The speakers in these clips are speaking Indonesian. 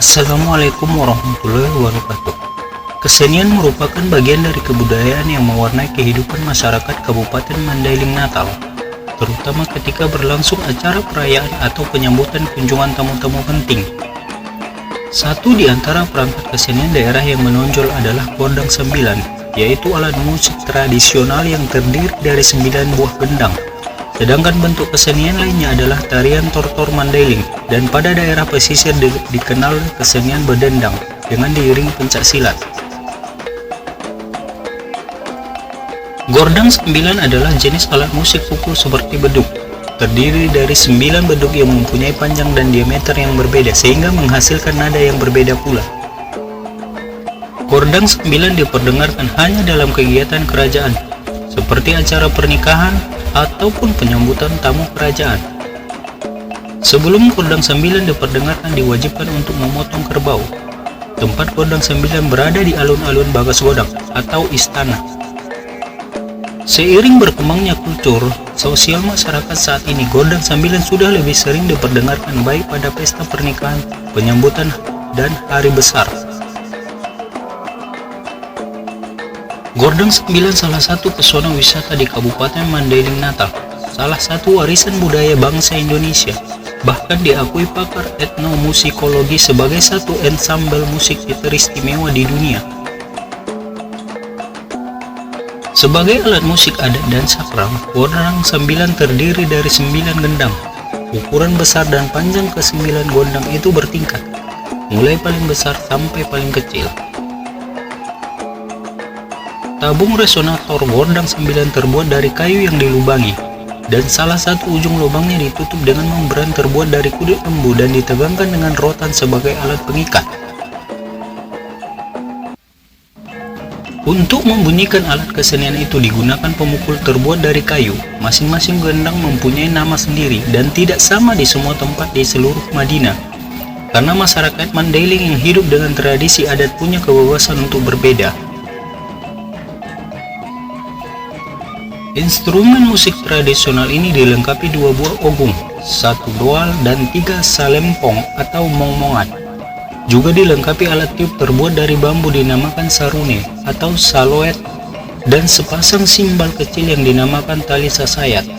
Assalamualaikum warahmatullahi wabarakatuh. Kesenian merupakan bagian dari kebudayaan yang mewarnai kehidupan masyarakat Kabupaten Mandailing Natal, terutama ketika berlangsung acara perayaan atau penyambutan kunjungan tamu-tamu penting. Satu di antara perangkat kesenian daerah yang menonjol adalah Gondang Sembilan, yaitu alat musik tradisional yang terdiri dari 9 buah gendang. Sedangkan bentuk kesenian lainnya adalah tarian tortor Mandailing, dan pada daerah pesisir dikenal kesenian berdendang dengan diiringi pencak silat. Gordang Sembilan adalah jenis alat musik pukul seperti beduk. Terdiri dari 9 beduk yang mempunyai panjang dan diameter yang berbeda sehingga menghasilkan nada yang berbeda pula. Gordang Sembilan diperdengarkan hanya dalam kegiatan kerajaan, seperti acara pernikahan ataupun penyambutan tamu kerajaan. Sebelum Gondang Sembilan diperdengarkan, diwajibkan untuk memotong kerbau. Tempat Gondang Sembilan berada di alun-alun Bagas Godang atau istana. Seiring berkembangnya kultur sosial masyarakat saat ini, Gondang Sembilan sudah lebih sering diperdengarkan baik pada pesta pernikahan, penyambutan, dan hari besar. Gondang Sembilan salah satu pesona wisata di Kabupaten Mandailing Natal, salah satu warisan budaya bangsa Indonesia, bahkan diakui pakar etnomusikologi sebagai satu ensambel musik teristimewa di dunia. Sebagai alat musik adat dan sakral, Gondang Sembilan terdiri dari 9 gendang. Ukuran besar dan panjang ke-9 gondang itu bertingkat, mulai paling besar sampai paling kecil. Tabung resonator Gondang Sembilan terbuat dari kayu yang dilubangi, dan salah satu ujung lubangnya ditutup dengan membran terbuat dari kulit lembu dan ditegangkan dengan rotan sebagai alat pengikat. Untuk membunyikan alat kesenian itu digunakan pemukul terbuat dari kayu. Masing-masing gendang mempunyai nama sendiri dan tidak sama di semua tempat di seluruh Madinah, karena masyarakat Mandailing yang hidup dengan tradisi adat punya kebebasan untuk berbeda. Instrumen musik tradisional ini dilengkapi 2 buah ogung, 1 doal, dan 3 salempong atau mongmongan. Juga dilengkapi alat tiup terbuat dari bambu dinamakan sarune atau saloet, dan sepasang simbal kecil yang dinamakan tali sasayat.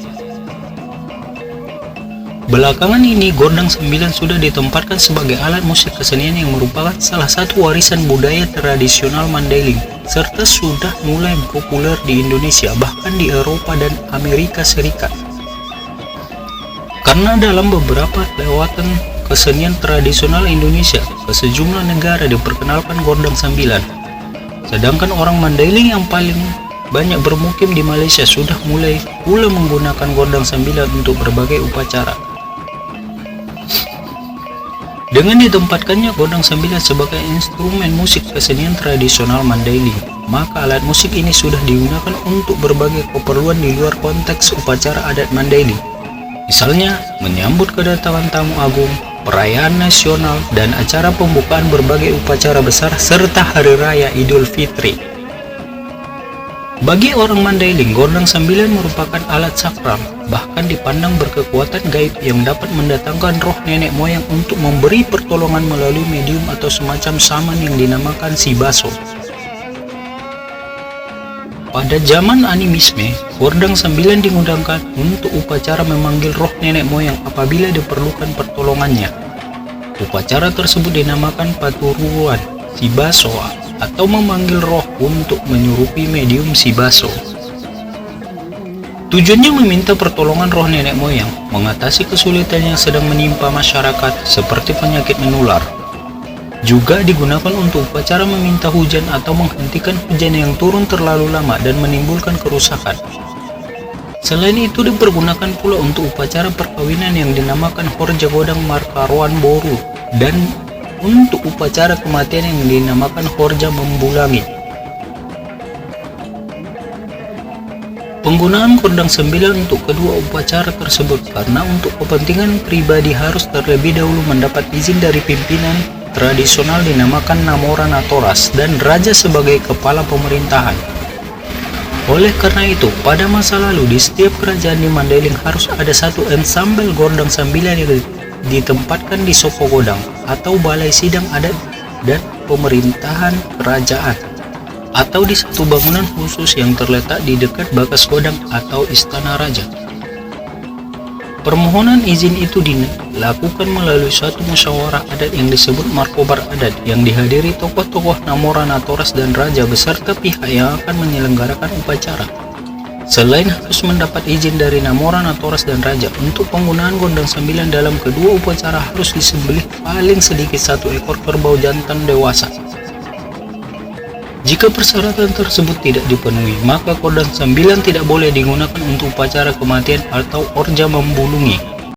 Belakangan ini Gondang Sembilan sudah ditempatkan sebagai alat musik kesenian yang merupakan salah satu warisan budaya tradisional Mandailing, serta sudah mulai populer di Indonesia, bahkan di Eropa dan Amerika Serikat. Karena dalam beberapa lewatan kesenian tradisional Indonesia ke sejumlah negara diperkenalkan Gondang Sembilan. Sedangkan orang Mandailing yang paling banyak bermukim di Malaysia sudah mulai pula menggunakan Gondang Sembilan untuk berbagai upacara. Dengan ditempatkannya Gondang Sembilan sebagai instrumen musik kesenian tradisional Mandailing, maka alat musik ini sudah digunakan untuk berbagai keperluan di luar konteks upacara adat Mandailing. Misalnya, menyambut kedatangan tamu agung, perayaan nasional, dan acara pembukaan berbagai upacara besar, serta Hari Raya Idul Fitri. Bagi orang Mandailing, Gondang Sembilan merupakan alat sakral, bahkan dipandang berkekuatan gaib yang dapat mendatangkan roh nenek moyang untuk memberi pertolongan melalui medium atau semacam saman yang dinamakan si baso. Pada zaman animisme, Gondang Sembilan digunakan untuk upacara memanggil roh nenek moyang apabila diperlukan pertolongannya. Upacara tersebut dinamakan paturuan si baso atau memanggil roh untuk menyerupi medium si baso. Tujuannya meminta pertolongan roh nenek moyang mengatasi kesulitan yang sedang menimpa masyarakat seperti penyakit menular. Juga digunakan untuk upacara meminta hujan atau menghentikan hujan yang turun terlalu lama dan menimbulkan kerusakan. Selain itu dipergunakan pula untuk upacara perkawinan yang dinamakan Horja Godang Markaroan Boru, dan untuk upacara kematian yang dinamakan Horja Membulangi. Penggunaan Gondang Sembilan untuk kedua upacara tersebut karena untuk kepentingan pribadi harus terlebih dahulu mendapat izin dari pimpinan tradisional dinamakan Namora Natoras dan raja sebagai kepala pemerintahan. Oleh karena itu, pada masa lalu di setiap kerajaan di Mandailing harus ada satu ensambel Gondang Sembilan yang ditempatkan di Sopo Godang atau Balai Sidang Adat dan Pemerintahan Kerajaan, atau di satu bangunan khusus yang terletak di dekat Bakas Godang atau Istana Raja. Permohonan izin itu dilakukan melalui suatu musyawarah adat yang disebut Markobar Adat yang dihadiri tokoh-tokoh Namora, Natoras, dan Raja beserta pihak yang akan menyelenggarakan upacara. Selain harus mendapat izin dari Namora, Natoras, dan Raja, untuk penggunaan gondang sembilan dalam kedua upacara harus disembelih paling sedikit 1 ekor kerbau jantan dewasa. Jika persyaratan tersebut tidak dipenuhi, maka gondang sembilan tidak boleh digunakan untuk upacara kematian atau orja membulungi.